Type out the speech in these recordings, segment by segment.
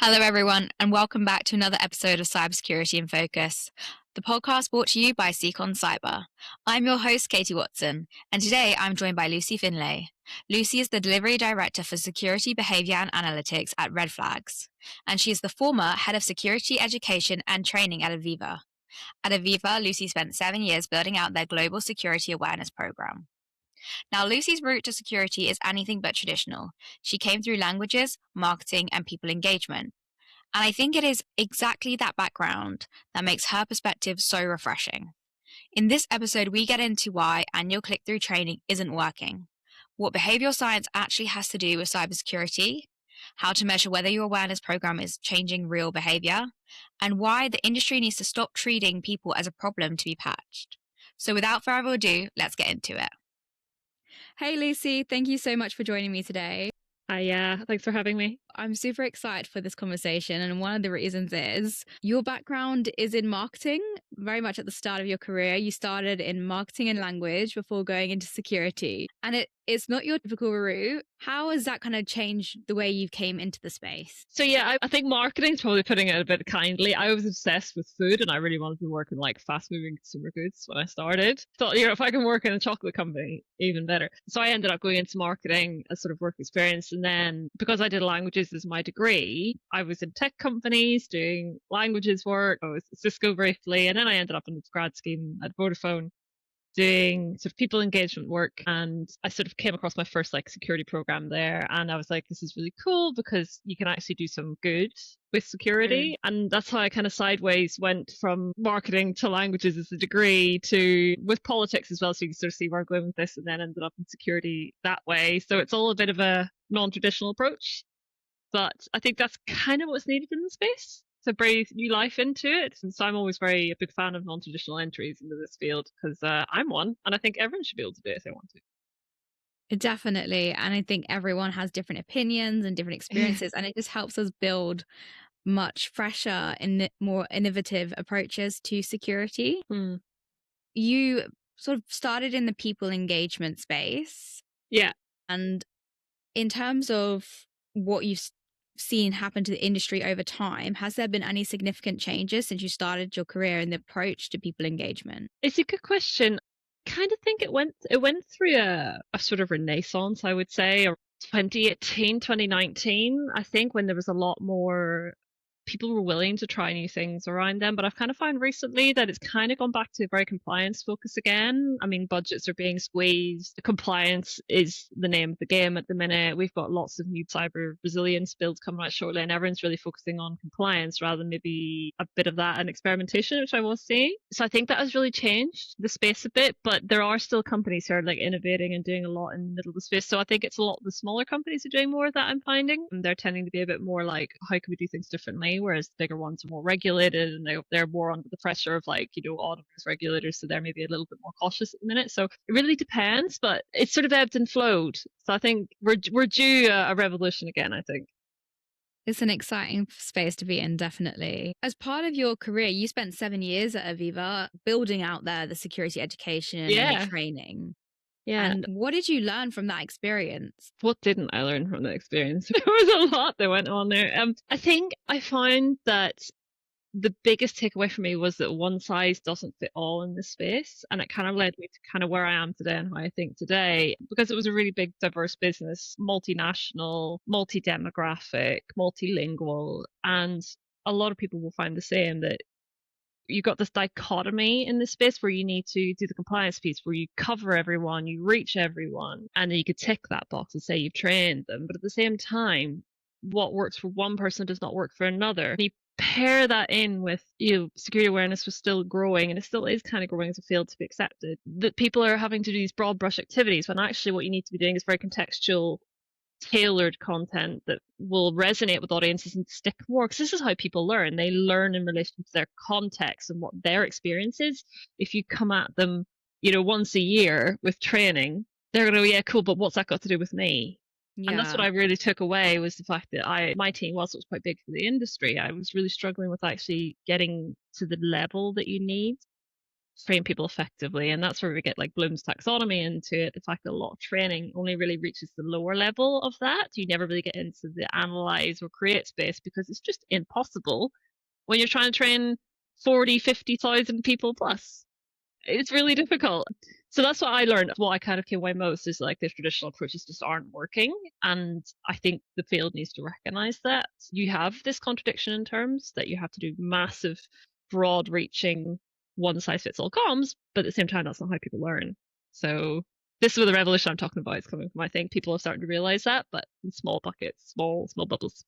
Hello, everyone, and welcome back to another episode of Cybersecurity in Focus, the podcast brought to you by Seacon Cyber. I'm your host, Katie Watson, and today I'm joined by Lucy Finlay. Lucy is the Delivery Director for Security Behavior and Analytics at Red Flags, and she is the former Head of Security Education and Training at Aviva. At Aviva, Lucy spent 7 years building out their global security awareness program. Now, Lucy's route to security is anything but traditional. She came through languages, marketing, and people engagement. And I think it is exactly that background that makes her perspective so refreshing. In this episode, we get into why annual click-through training isn't working, what behavioral science actually has to do with cybersecurity, how to measure whether your awareness program is changing real behavior, and why the industry needs to stop treating people as a problem to be patched. So without further ado, let's get into it. Hey, Lucy, thank you so much for joining me today. Hi, thanks for having me. I'm super excited for this conversation, and one of the reasons is your background is in marketing. Very much at the start of your career, you started in marketing and language before going into security, and it's not your typical route. How has that kind of changed the way you came into the space? So yeah, I think marketing's probably putting it a bit kindly. I was obsessed with food and I really wanted to work in like fast moving consumer goods when I started. Thought, if I can work in a chocolate company, even better. So I ended up going into marketing as sort of work experience. And then because I did languages as my degree, I was in tech companies doing languages work. I was at Cisco briefly, and then I ended up in this grad scheme at Vodafone doing sort of people engagement work, and I sort of came across my first like security program there, and I was like, this is really cool because you can actually do some good with security. And that's how I kind of sideways went from marketing to languages as a degree to with politics as well, so you can sort of see where I'm going with this, and then ended up in security that way. So it's all a bit of a non-traditional approach, but I think that's kind of what's needed in the space to breathe new life into it. And so I'm always a big fan of non-traditional entries into this field because I'm one, and I think everyone should be able to do it if they want to. Definitely. And I think everyone has different opinions and different experiences, and it just helps us build much fresher and more innovative approaches to security. You sort of started in the people engagement space. Yeah. And in terms of what you've seen happen to the industry over time, has there been any significant changes since you started your career in the approach to people engagement? It's a good question. Kind of think it went through a sort of renaissance, I would say, or 2018, 2019, I think, when there was a lot more people were willing to try new things around them. But I've kind of found recently that it's kind of gone back to a very compliance focus again. I mean, budgets are being squeezed. Compliance is the name of the game at the minute. We've got lots of new cyber resilience builds coming out shortly, and everyone's really focusing on compliance rather than maybe a bit of that and experimentation, which I was seeing. So I think that has really changed the space a bit, but there are still companies who are like innovating and doing a lot in the middle of the space. So I think it's a lot of the smaller companies are doing more of that, I'm finding. And they're tending to be a bit more like, how can we do things differently? Whereas the bigger ones are more regulated and they're more under the pressure of like, auditors, regulators. So they're maybe a little bit more cautious at the minute. So it really depends, but it's sort of ebbed and flowed. So I think we're due a revolution again, I think. It's an exciting space to be in, definitely. As part of your career, you spent 7 years at Aviva building out there the security education and the training. Yeah. And what did you learn from that experience? What didn't I learn from that experience? There was a lot that went on there. I think I found that the biggest takeaway for me was that one size doesn't fit all in this space. And it kind of led me to kind of where I am today and how I think today, because it was a really big, diverse business, multinational, multi-demographic, multilingual. And a lot of people will find the same, that you've got this dichotomy in this space where you need to do the compliance piece, where you cover everyone, you reach everyone, and then you could tick that box and say you've trained them. But at the same time, what works for one person does not work for another. You pair that in with, security awareness was still growing, and it still is kind of growing as a field to be accepted, that people are having to do these broad brush activities when actually what you need to be doing is very contextual, tailored content that will resonate with audiences and stick more, because this is how people learn. They learn in relation to their context and what their experience is. If you come at them, once a year with training, they're going to go, yeah, cool, but what's that got to do with me? And that's what I really took away, was the fact that my team, whilst it was quite big for the industry, I was really struggling with actually getting to the level that you need train people effectively. And that's where we get like Bloom's taxonomy into it. The fact that a lot of training only really reaches the lower level of that. You never really get into the analyze or create space because it's just impossible when you're trying to train 40, 50,000 people plus. It's really difficult. So that's what I learned. What I kind of came away most is like the traditional approaches just aren't working. And I think the field needs to recognize that. You have this contradiction in terms that you have to do massive, broad reaching, one size fits all comms, but at the same time, that's not how people learn. So this is where the revolution I'm talking about is coming from. I think people are starting to realize that, but in small buckets, small bubbles.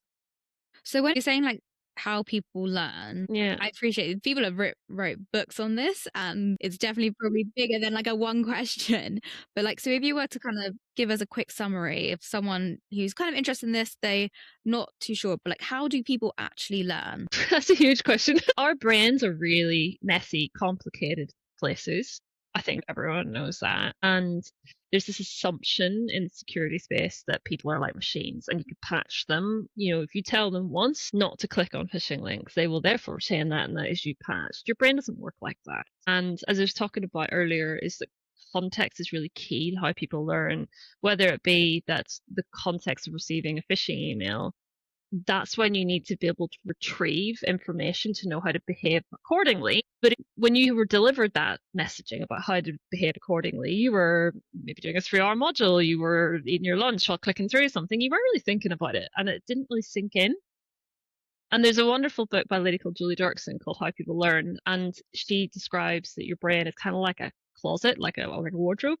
So when you're saying like how people learn, Yeah. I appreciate people have wrote books on this, and it's definitely probably bigger than like a one question. But like, so if you were to kind of give us a quick summary of someone who's kind of interested in this, they not too sure, but like, how do people actually learn? That's a huge question. Our brains are really messy, complicated places. I think everyone knows that. And there's this assumption in the security space that people are like machines and you can patch them. You know, if you tell them once not to click on phishing links, they will therefore retain that and that is you patched. Your brain doesn't work like that. And as I was talking about earlier, is that context is really key to how people learn, whether it be that the context of receiving a phishing email, that's when you need to be able to retrieve information to know how to behave accordingly. But when you were delivered that messaging about how to behave accordingly, you were maybe doing a 3-hour module, you were eating your lunch while clicking through something, you weren't really thinking about it and it didn't really sink in. And there's a wonderful book by a lady called Julie Dirksen called How People Learn, and she describes that your brain is kind of like a closet, like a wardrobe.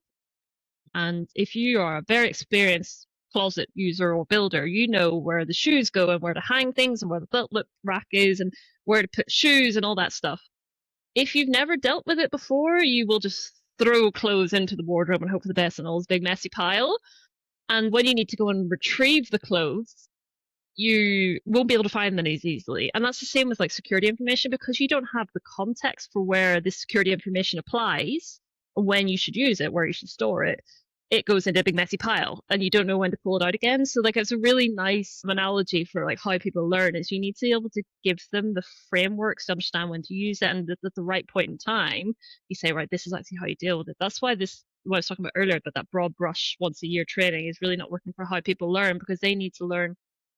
And if you are a very experienced closet user or builder, you know where the shoes go and where to hang things and where the belt loop rack is and where to put shoes and all that stuff. If you've never dealt with it before, you will just throw clothes into the wardrobe and hope for the best in all this big messy pile. And when you need to go and retrieve the clothes, you won't be able to find them as easily. And that's the same with like security information, because you don't have the context for where this security information applies, when you should use it, where you should store it. It goes into a big messy pile and you don't know when to pull it out again. So like it's a really nice analogy for like how people learn is you need to be able to give them the frameworks to understand when to use it, and at the right point in time you say, right, this is actually how you deal with it. That's why this, what I was talking about earlier about that broad brush once a year training, is really not working for how people learn, because they need to learn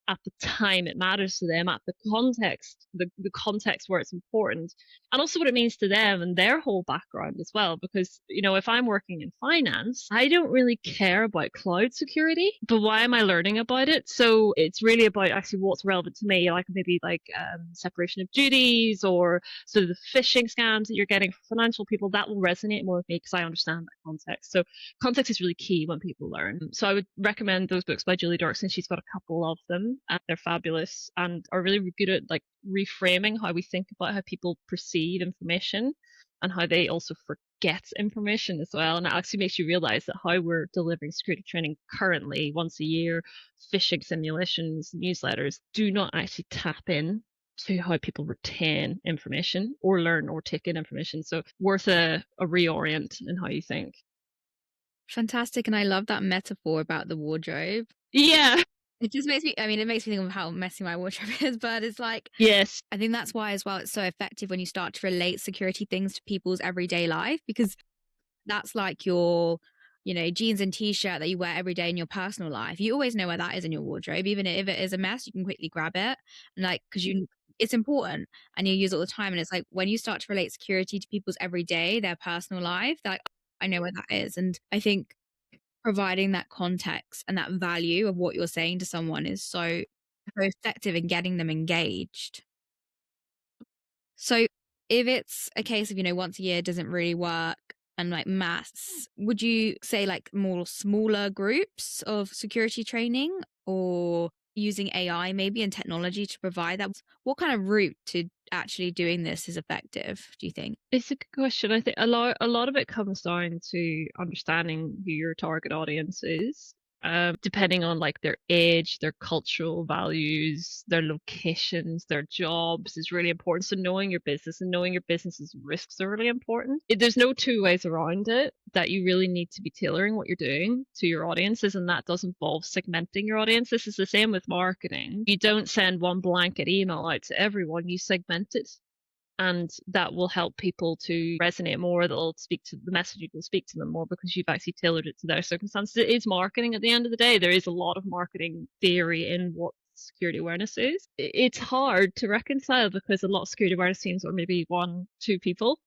at the time it matters to them, at the context, the context where it's important, and also what it means to them and their whole background as well. Because, you know, if I'm working in finance, I don't really care about cloud security, but why am I learning about it? So it's really about actually what's relevant to me, like maybe like separation of duties, or sort of the phishing scams that you're getting for financial people. That will resonate more with me because I understand that context. So context is really key when people learn. So I would recommend those books by Julie Dirksen. She's got a couple of them and they're fabulous and are really good at like reframing how we think about how people perceive information and how they also forget information as well. And it actually makes you realize that how we're delivering security training currently once a year, phishing simulations, newsletters, do not actually tap in to how people retain information or learn or take in information. So worth a reorient in how you think. Fantastic. And I love that metaphor about the wardrobe. Yeah. It just makes me, I mean, it makes me think of how messy my wardrobe is, but it's like, Yes. I think that's why as well it's so effective when you start to relate security things to people's everyday life, because that's like your, you know, jeans and t-shirt that you wear every day in your personal life. You always know where that is in your wardrobe. Even if it is a mess, you can quickly grab it. And like, because you, it's important and you use it all the time. And it's like when you start to relate security to people's everyday, their personal life, they're like, I know where that is. And I think providing that context and that value of what you're saying to someone is so, so effective in getting them engaged. So if it's a case of, you know, once a year doesn't really work and like mass, would you say like more smaller groups of security training, or using AI maybe and technology to provide that? What kind of route to actually doing this is effective, do you think? It's a good question. I think a lot of it comes down to understanding who your target audience is. Depending on like their age, their cultural values, their locations, their jobs is really important. So knowing your business and knowing your business's risks are really important. There's no two ways around it, that you really need to be tailoring what you're doing to your audiences, and that does involve segmenting your audience. This is the same with marketing. You don't send one blanket email out to everyone, you segment it. And that will help people to resonate more. That'll speak to the message, will speak to them more because you've actually tailored it to their circumstances. It is marketing at the end of the day. There is a lot of marketing theory in what security awareness is. It's hard to reconcile because a lot of security awareness teams are maybe one, two people.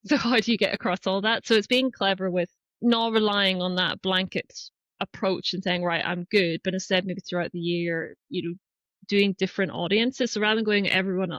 So how do you get across all that? So it's being clever with not relying on that blanket approach and saying, right, I'm good, but instead maybe throughout the year, doing different audiences. So rather than going everyone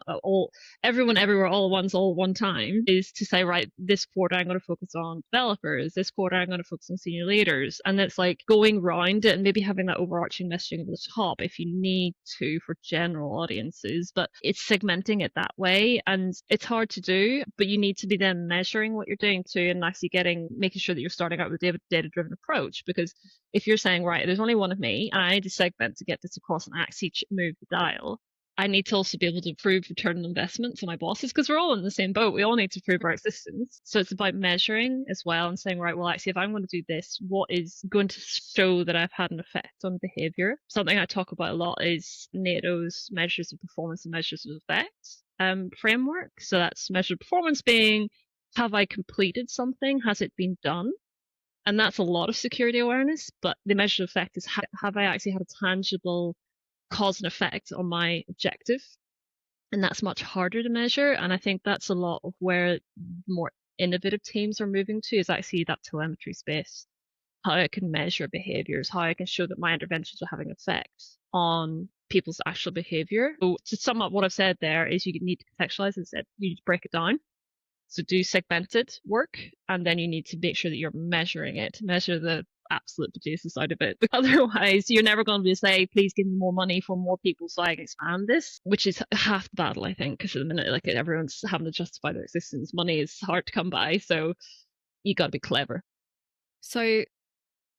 everywhere all at once, all at one time, is to say, right, this quarter I'm going to focus on developers, this quarter I'm going to focus on senior leaders. And it's like going around it and maybe having that overarching messaging over the top if you need to for general audiences, but it's segmenting it that way. And it's hard to do, but you need to be then measuring what you're doing too, and actually making sure that you're starting out with a data-driven approach. Because if you're saying, right, there's only one of me and I need to segment to get this across and actually move the dial, I need to also be able to prove return on investment to my bosses because we're all in the same boat. We all need to prove our existence. So it's about measuring as well and saying, right, well, actually, if I'm going to do this, what is going to show that I've had an effect on behavior? Something I talk about a lot is NATO's measures of performance and measures of effect framework. So that's measured performance being, have I completed something? Has it been done? And that's a lot of security awareness, but the measure of effect is, have I actually had a tangible cause and effect on my objective? And that's much harder to measure. And I think that's a lot of where more innovative teams are moving to, is actually that telemetry space. How I can measure behaviors, how I can show that my interventions are having effect on people's actual behavior. So to sum up what I've said there is you need to contextualize it, you need to break it down. So do segmented work, and then you need to make sure that you're measuring it, measure the absolute bejesus out of it. Otherwise, you're never going to be say, please give me more money for more people so I can expand this, which is half the battle, I think, because at the minute, like, everyone's having to justify their existence. Money is hard to come by, so you got to be clever. So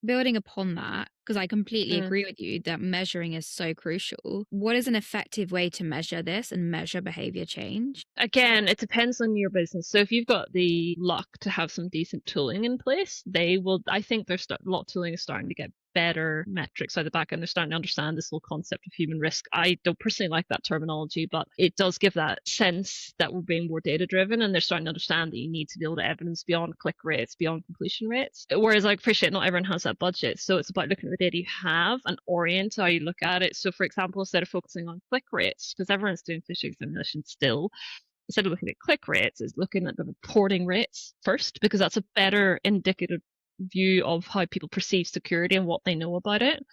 building upon that, because I completely agree with you that measuring is so crucial. What is an effective way to measure this and measure behavior change? Again, it depends on your business. So if you've got the luck to have some decent tooling in place, I think a lot of tooling is starting to get better metrics out the back end. They're starting to understand this whole concept of human risk. I don't personally like that terminology, but it does give that sense that we're being more data driven, and they're starting to understand that you need to be able to evidence beyond click rates, beyond completion rates. Whereas I appreciate not everyone has that budget. So it's about looking at the data you have and orient how you look at it. So for example, instead of focusing on click rates, because everyone's doing phishing simulations still, instead of looking at click rates, is looking at the reporting rates first, because that's a better indicative view of how people perceive security and what they know about it,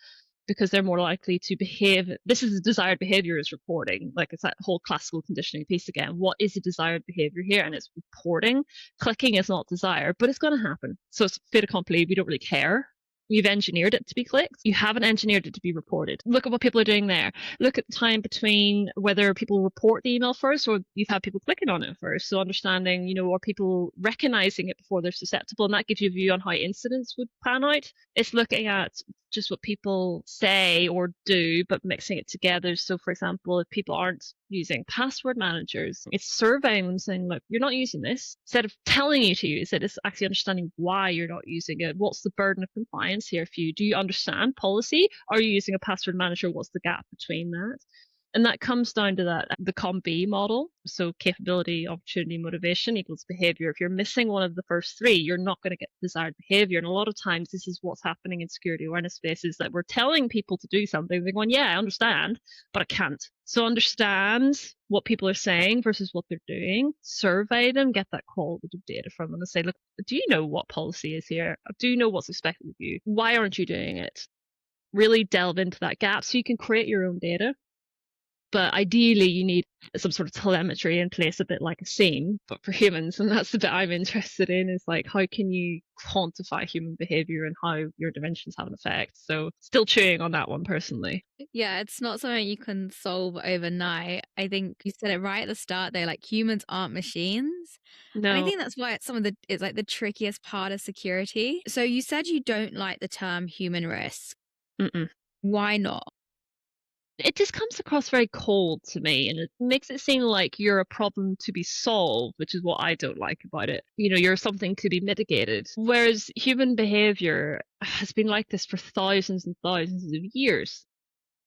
because they're more likely to behave. This is the desired behavior is reporting. Like, it's that whole classical conditioning piece again. What is the desired behavior here? And it's reporting. Clicking is not desired, but it's going to happen. So it's fait accompli. We don't really care. You've engineered it to be clicked. You haven't engineered it to be reported. Look at what people are doing there. Look at the time between whether people report the email first or you've had people clicking on it first. So understanding, are people recognizing it before they're susceptible? And that gives you a view on how incidents would pan out. It's looking at just what people say or do, but mixing it together. So for example, if people aren't using password managers, it's surveying them saying, look, you're not using this. Instead of telling you to use it, it's actually understanding why you're not using it. What's the burden of compliance here for you? Do you understand policy? Are you using a password manager? What's the gap between that? And that comes down to the COM-B model. So capability, opportunity, motivation equals behavior. If you're missing one of the first three, you're not going to get desired behavior. And a lot of times this is what's happening in security awareness spaces, that we're telling people to do something. They're going, yeah, I understand, but I can't. So understand what people are saying versus what they're doing. Survey them, get that qualitative data from them and say, look, do you know what policy is here? Do you know what's expected of you? Why aren't you doing it? Really delve into that gap so you can create your own data. But ideally, you need some sort of telemetry in place, a bit like a SIEM, but for humans. And that's the bit I'm interested in, is like, how can you quantify human behavior and how your interventions have an effect? So still chewing on that one personally. Yeah, it's not something you can solve overnight. I think you said it right at the start there, like, humans aren't machines. And I No. think that's why it's like the trickiest part of security. So you said you don't like the term human risk. Mm-mm. Why not? It just comes across very cold to me, and it makes it seem like you're a problem to be solved, which is what I don't like about it. You're something to be mitigated. Whereas human behavior has been like this for thousands and thousands of years.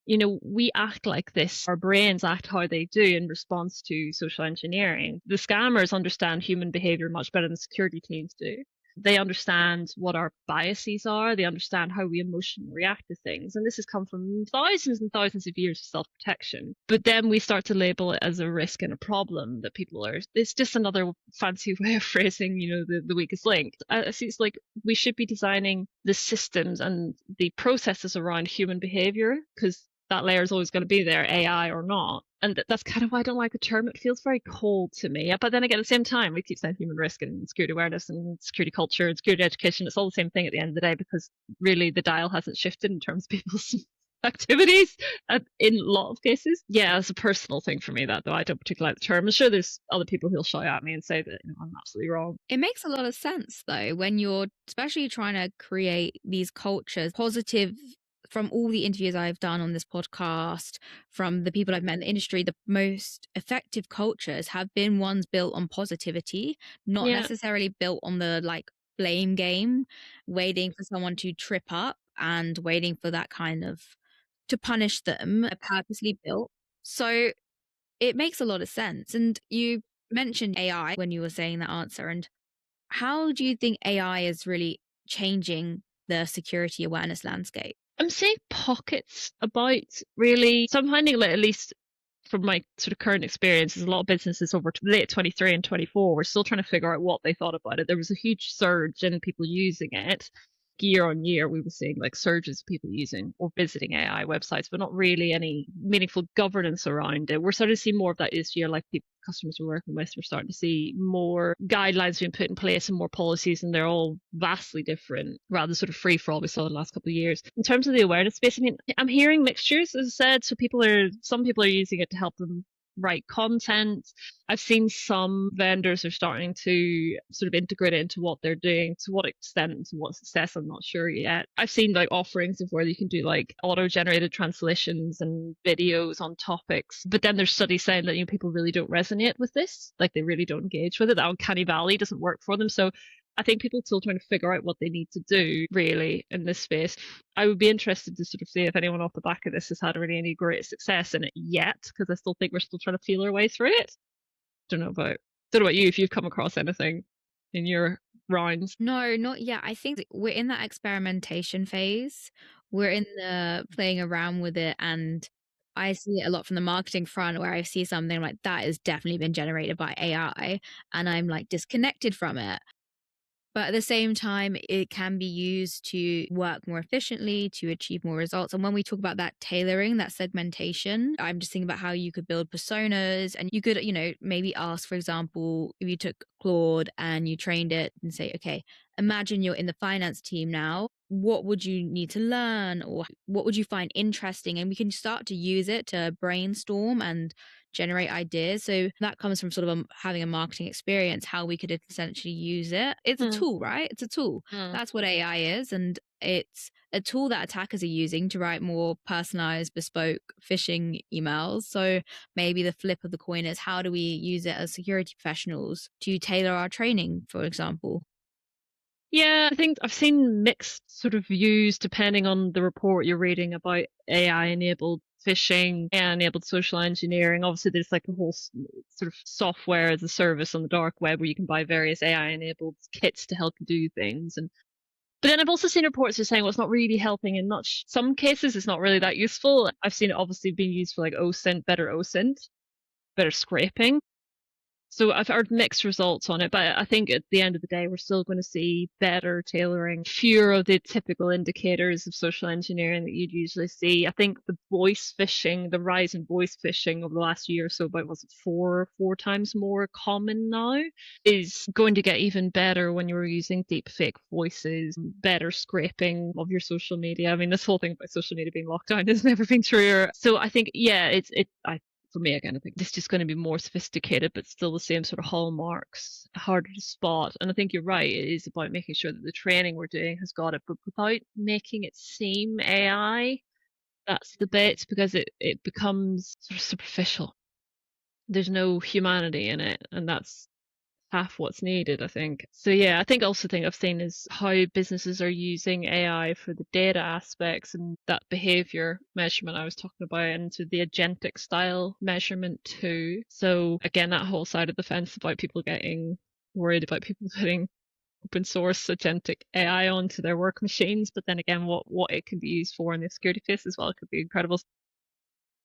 We act like this. Our brains act how they do in response to social engineering. The scammers understand human behavior much better than security teams do. They understand what our biases are. They understand how we emotionally react to things. And this has come from thousands and thousands of years of self-protection. But then we start to label it as a risk and a problem that people are. It's just another fancy way of phrasing, the weakest link. I see it's like we should be designing the systems and the processes around human behavior, because that layer is always going to be there, AI or not. And that's kind of why I don't like the term. It feels very cold to me. But then again, at the same time, we keep saying human risk and security awareness and security culture and security education. It's all the same thing at the end of the day, because really the dial hasn't shifted in terms of people's activities in a lot of cases. Yeah, it's a personal thing for me, that though I don't particularly like the term. I'm sure there's other people who'll shout at me and say that I'm absolutely wrong. It makes a lot of sense though, when you're especially trying to create these cultures, positive. From all the interviews I've done on this podcast, from the people I've met in the industry, the most effective cultures have been ones built on positivity, not necessarily built on the blame game, waiting for someone to trip up and waiting for that kind of to punish them, purposely built. So it makes a lot of sense. And you mentioned AI when you were saying that answer. And how do you think AI is really changing the security awareness landscape? I'm seeing pockets about, really. So I'm finding, like, at least from my sort of current experiences, a lot of businesses over late 23 and 24 were still trying to figure out what they thought about it. There was a huge surge in people using it. Year on year, we were seeing like surges of people using or visiting AI websites, but not really any meaningful governance around it. We're starting to see more of that this year, like people, customers we're working with, we're starting to see more guidelines being put in place and more policies, and they're all vastly different rather than sort of free for all we saw in the last couple of years. In terms of the awareness space, I mean, I'm hearing mixtures, as I said. So some people are using it to help them write content. I've seen some vendors are starting to sort of integrate it into what they're doing. To what extent and to what success, I'm not sure yet. I've seen like offerings of where you can do like auto-generated translations and videos on topics, but then there's studies saying that people really don't resonate with this, like they really don't engage with it. That uncanny valley doesn't work for them. So I think people are still trying to figure out what they need to do really in this space. I would be interested to sort of see if anyone off the back of this has had really any great success in it yet, because I still think we're still trying to feel our way through it. Don't know about you, if you've come across anything in your rounds. No, not yet. I think we're in that experimentation phase. We're in the playing around with it, and I see it a lot from the marketing front, where I see something like that has definitely been generated by AI, and I'm like disconnected from it. But at the same time, it can be used to work more efficiently, to achieve more results. And when we talk about that tailoring, that segmentation, I'm just thinking about how you could build personas, and you could, maybe ask, for example, if you took Claude and you trained it and say, okay, imagine you're in the finance team now. What would you need to learn, or what would you find interesting? And we can start to use it to brainstorm and generate ideas. So that comes from sort of having a marketing experience, how we could essentially use it. It's a tool, right? It's a tool. That's what AI is. And it's a tool that attackers are using to write more personalized, bespoke phishing emails. So maybe the flip of the coin is, how do we use it as security professionals to tailor our training, for example? Yeah, I think I've seen mixed sort of views depending on the report you're reading about AI enabled phishing and enabled social engineering. Obviously, there's like a whole sort of software as a service on the dark web where you can buy various AI enabled kits to help you do things. But then I've also seen reports that are saying, well, it's not really helping in much. Some cases, it's not really that useful. I've seen it obviously being used for like OSINT, better scraping. So I've heard mixed results on it, but I think at the end of the day, we're still going to see better tailoring, fewer of the typical indicators of social engineering that you'd usually see. I think the rise in voice phishing over the last year or so, about was it four times more common now, is going to get even better when you're using deep fake voices, better scraping of your social media. I mean, this whole thing about social media being locked down has never been truer. So I think, yeah, for me, again, I think this is just going to be more sophisticated, but still the same sort of hallmarks, harder to spot. And I think you're right. It is about making sure that the training we're doing has got it, but without making it seem AI. That's the bit, because it becomes sort of superficial. There's no humanity in it, and that's half what's needed, I think. So yeah, I think also thing I've seen is how businesses are using AI for the data aspects and that behavior measurement I was talking about, and to the agentic style measurement too. So again, that whole side of the fence about people getting worried about people putting open source agentic AI onto their work machines, but then again, what it can be used for in the security space as well could be incredible.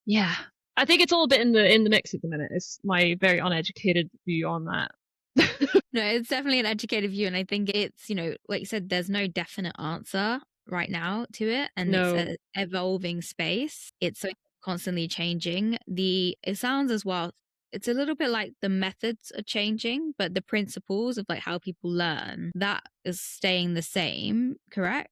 Yeah, I think it's all a bit in the mix at the minute. It's my very uneducated view on that. No, it's definitely an educated view. And I think it's, like you said, there's no definite answer right now to it. And it's No. an evolving space. It's so constantly changing. It sounds as well, it's a little bit like the methods are changing, but the principles of like how people learn, that is staying the same, correct?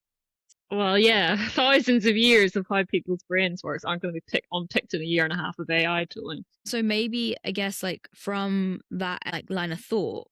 Well, yeah, thousands of years of how people's brains works aren't going to be picked in a year and a half of AI tooling. So maybe, I guess, like from that like line of thought,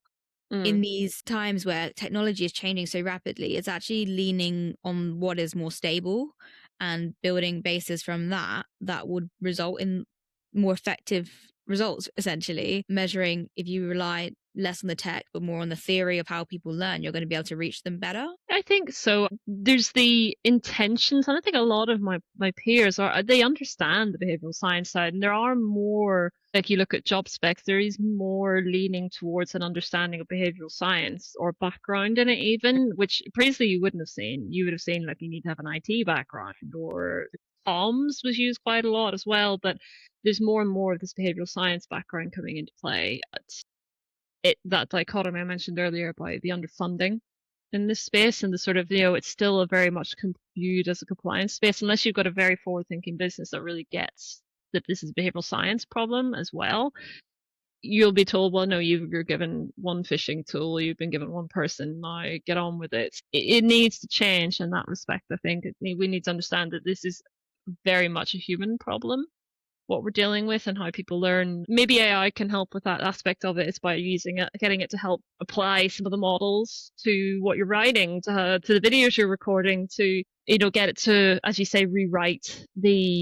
in these times where technology is changing so rapidly, it's actually leaning on what is more stable and building bases from that would result in more effective results, essentially. Measuring, if you rely less on the tech but more on the theory of how people learn, you're going to be able to reach them better. I think so. There's the intentions, and I think a lot of my peers they understand the behavioral science side, and there are more, like you look at job specs, there is more leaning towards an understanding of behavioral science or background in it even, which previously you wouldn't have seen. You would have seen like you need to have an IT background, or comms was used quite a lot as well, but there's more and more of this behavioral science background coming into play. That dichotomy I mentioned earlier about the underfunding in this space, and the sort of, it's still a very much viewed as a compliance space unless you've got a very forward thinking business that really gets that this is a behavioral science problem as well. You'll be told, well, no, you're given one phishing tool, you've been given one person, now get on with it. It needs to change in that respect. I think we need to understand that this is very much a human problem, what we're dealing with and how people learn. Maybe AI can help with that aspect of it. It's by using it, getting it to help apply some of the models to what you're writing, to the videos you're recording, to get it to, as you say, rewrite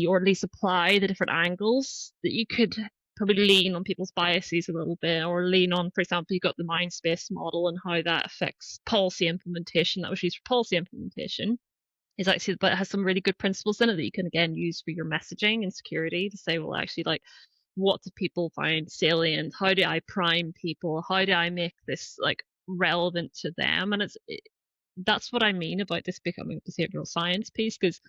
or at least apply the different angles that you could probably lean on people's biases a little bit, or lean on, for example, you've got the mind space model and how that affects policy implementation. That was used for policy implementation, is actually, but it has some really good principles in it that you can again use for your messaging and security to say, well, actually, like, what do people find salient? How do I prime people? How do I make this like relevant to them? And that's what I mean about this becoming a behavioral science piece, because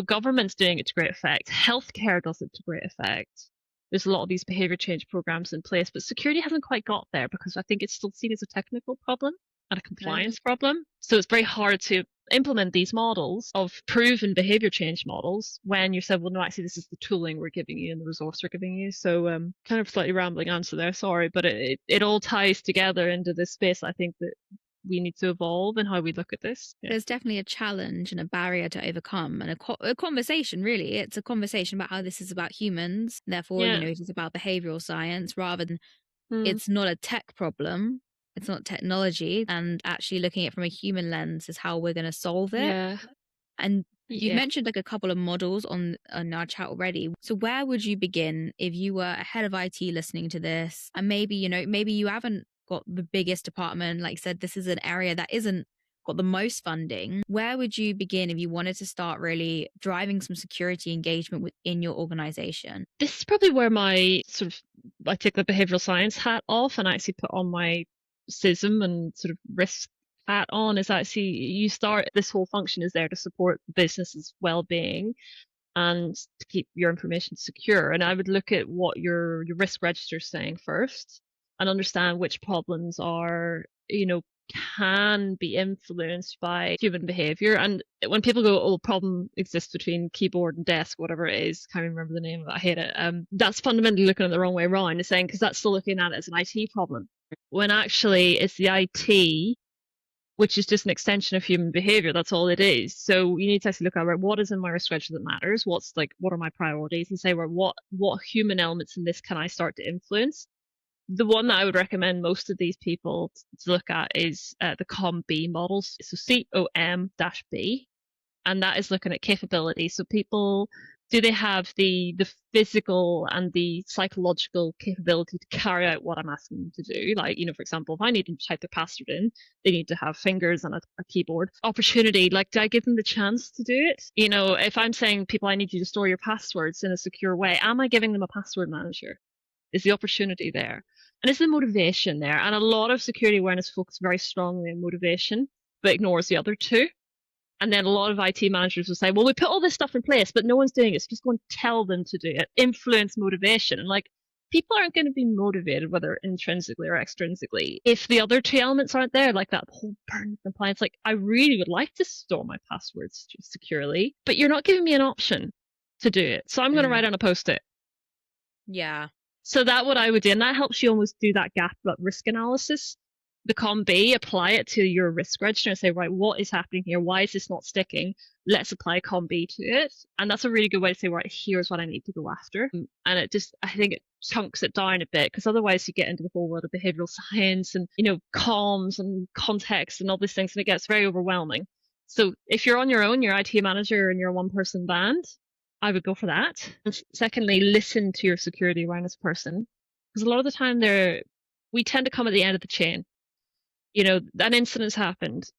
government's doing it to great effect, healthcare does it to great effect. There's a lot of these behavior change programs in place, but security hasn't quite got there because I think it's still seen as a technical problem and a compliance problem. So it's very hard to implement these models of proven behavior change models when you said, well, no, actually, this is the tooling we're giving you and the resource we're giving you. So kind of slightly rambling answer there, sorry, but it all ties together into this space. I think that we need to evolve in how we look at this. Yeah. There's definitely a challenge and a barrier to overcome, and a conversation, really. It's a conversation about how this is about humans. Therefore, it is about behavioral science rather than it's not a tech problem. It's not technology. And actually looking at it from a human lens is how we're going to solve it. Yeah. And you've mentioned like a couple of models on our chat already. So where would you begin if you were a head of IT listening to this? And maybe, maybe you haven't got the biggest department. Like I said, this is an area that isn't got the most funding. Where would you begin if you wanted to start really driving some security engagement within your organization? This is probably where I take the behavioral science hat off and actually put on my CISM and sort of risk hat on. Is actually, you start, this whole function is there to support the business's well-being and to keep your information secure. And I would look at what your risk register is saying first and understand which problems are, can be influenced by human behavior. And when people go, oh, problem exists between keyboard and desk, whatever it is, can't remember the name of it, I hate it. That's fundamentally looking at it the wrong way around. It's saying, because that's still looking at it as an IT problem, when actually it's the IT, which is just an extension of human behavior. That's all it is. So you need to actually look at, right, what is in my risk register that matters? What are my priorities? And say, well, what human elements in this can I start to influence? The one that I would recommend most of these people to look at is the COM-B models. So COM-B, and that is looking at capability. So people Do they have the physical and the psychological capability to carry out what I'm asking them to do? Like, for example, if I need them to type their password in, they need to have fingers and a keyboard. Opportunity, like, do I give them the chance to do it? If I'm saying people, I need you to store your passwords in a secure way, am I giving them a password manager? Is the opportunity there? And is the motivation there? And a lot of security awareness focus very strongly on motivation, but ignores the other two. And then a lot of IT managers will say, well, we put all this stuff in place, but no one's doing it. So just go and tell them to do it. Influence motivation. And like, people aren't going to be motivated, whether intrinsically or extrinsically, if the other two elements aren't there, like that whole burn compliance. Like, I really would like to store my passwords securely, but you're not giving me an option to do it. So I'm going to write on a post-it. Yeah. So that's what I would do. And that helps you almost do that gap, that risk analysis. The COM-B, apply it to your risk register and say, right, what is happening here? Why is this not sticking? Let's apply COM-B to it. And that's a really good way to say, right, here's what I need to go after. And I think it chunks it down a bit, because otherwise you get into the whole world of behavioral science and, comms and context and all these things, and it gets very overwhelming. So if you're on your own, you're IT manager and you're a one-person band, I would go for that. And secondly, listen to your security awareness person, because a lot of the time we tend to come at the end of the chain. An incident's happened.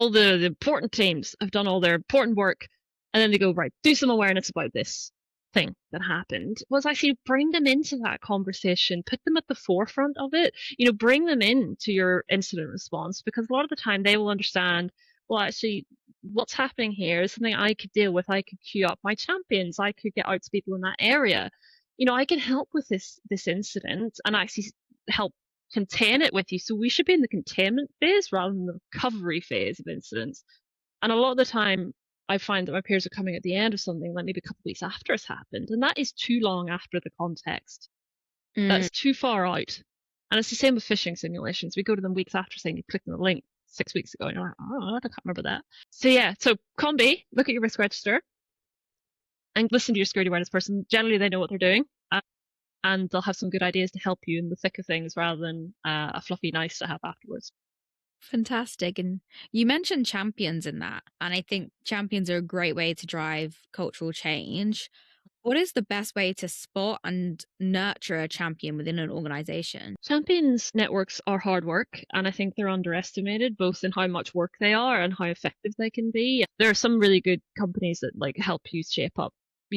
All the important teams have done all their important work, and then they go, right, do some awareness about this thing that happened. Was actually bring them into that conversation, put them at the forefront of it, bring them into your incident response, because a lot of the time they will understand, well, actually, what's happening here is something I could deal with. I could queue up my champions. I could get out to people in that area. I can help with this incident and actually help contain it with you. So we should be in the containment phase rather than the recovery phase of incidents. And a lot of the time, I find that my peers are coming at the end of something, like maybe a couple of weeks after it's happened. And that is too long after the context. That's too far out. And it's the same with phishing simulations. We go to them weeks after saying you clicked on the link 6 weeks ago. And you're like, oh, I can't remember that. So yeah, so COM-B, look at your risk register and listen to your security awareness person. Generally, they know what they're doing. And they'll have some good ideas to help you in the thick of things rather than a fluffy nice to have afterwards. Fantastic. And you mentioned champions in that. And I think champions are a great way to drive cultural change. What is the best way to spot and nurture a champion within an organization? Champions networks are hard work, and I think they're underestimated, both in how much work they are and how effective they can be. There are some really good companies that help you shape up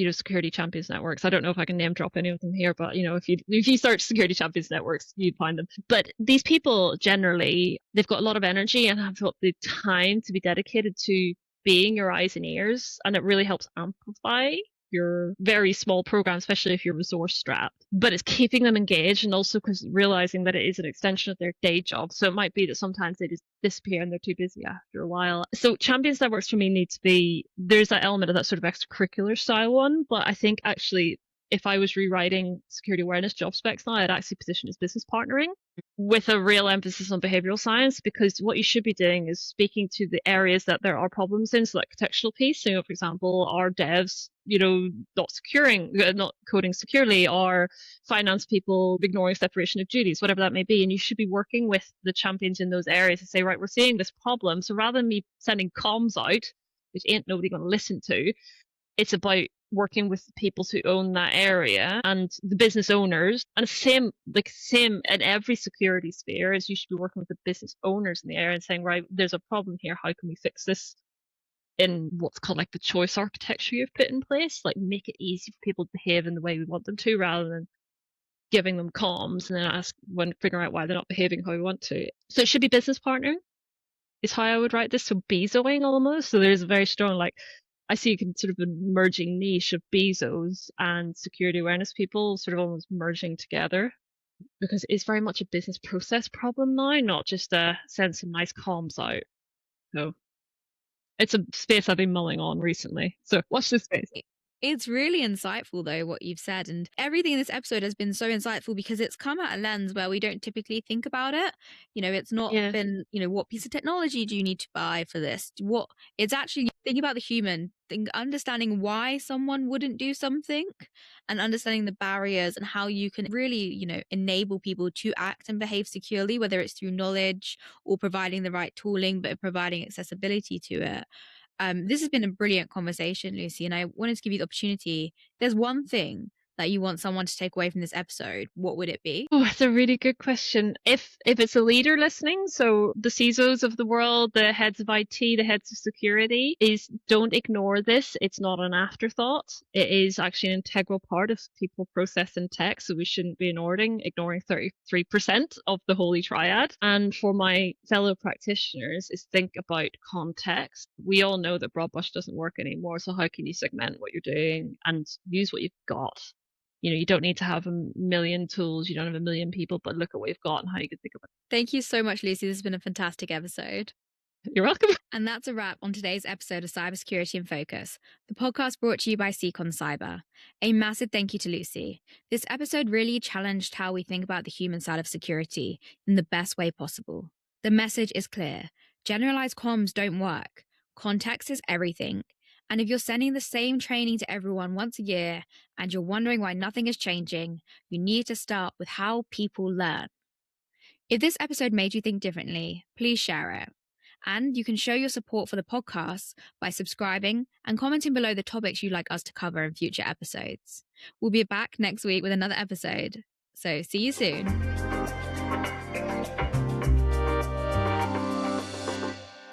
security champions networks. I don't know if I can name drop any of them here, but if you search security champions networks, you'd find them. But these people generally, they've got a lot of energy and have got the time to be dedicated to being your eyes and ears, and it really helps amplify your very small program, especially if you're resource strapped. But it's keeping them engaged, and also because realizing that it is an extension of their day job. So it might be that sometimes they just disappear and they're too busy after a while. So champions networks for me need to be, there's that element of that sort of extracurricular style one, but I think actually if I was rewriting security awareness job specs now, I'd actually position as business partnering with a real emphasis on behavioral science, because what you should be doing is speaking to the areas that there are problems in. So like contextual piece, for example, are devs, not coding securely, or finance people ignoring separation of duties, whatever that may be. And you should be working with the champions in those areas to say, right, we're seeing this problem. So rather than me sending comms out, which ain't nobody going to listen to, it's about working with the people who own that area and the business owners. And same in every security sphere, is you should be working with the business owners in the area and saying, right, there's a problem here. How can we fix this in what's called the choice architecture you've put in place? Make it easy for people to behave in the way we want them to, rather than giving them comms and then figuring out why they're not behaving how we want to. So it should be business partnering is how I would write this. So bezoing almost. So there's a very strong, I see sort of a merging niche of bezos and security awareness people sort of almost merging together, because it's very much a business process problem now, not just send some nice comms out. So it's a space I've been mulling on recently. So watch this space. It's really insightful, though, what you've said. And everything in this episode has been so insightful because it's come at a lens where we don't typically think about it. It's not been, what piece of technology do you need to buy for this? It's actually thinking about the human, understanding why someone wouldn't do something, and understanding the barriers and how you can really, enable people to act and behave securely, whether it's through knowledge or providing the right tooling, but providing accessibility to it. This has been a brilliant conversation, Lucy, and I wanted to give you the opportunity. There's one thing that you want someone to take away from this episode. What would it be? Oh, it's a really good question. If it's a leader listening, so the CISOs of the world, the heads of IT, the heads of security, is don't ignore this. It's not an afterthought. It is actually an integral part of people, process, and tech. So we shouldn't be ignoring 33% of the holy triad. And for my fellow practitioners, is think about context. We all know that broad brush doesn't work anymore. So how can you segment what you're doing and use what you've got? You don't need to have a million tools. You don't have a million people, but look at what you've got and how you can think of it. Thank you so much, Lucy. This has been a fantastic episode. You're welcome. And that's a wrap on today's episode of Cybersecurity in Focus, the podcast brought to you by Seacon Cyber. A massive thank you to Lucy. This episode really challenged how we think about the human side of security in the best way possible. The message is clear. Generalized comms don't work. Context is everything. And if you're sending the same training to everyone once a year and you're wondering why nothing is changing, you need to start with how people learn. If this episode made you think differently, please share it. And you can show your support for the podcast by subscribing and commenting below the topics you'd like us to cover in future episodes. We'll be back next week with another episode. So see you soon.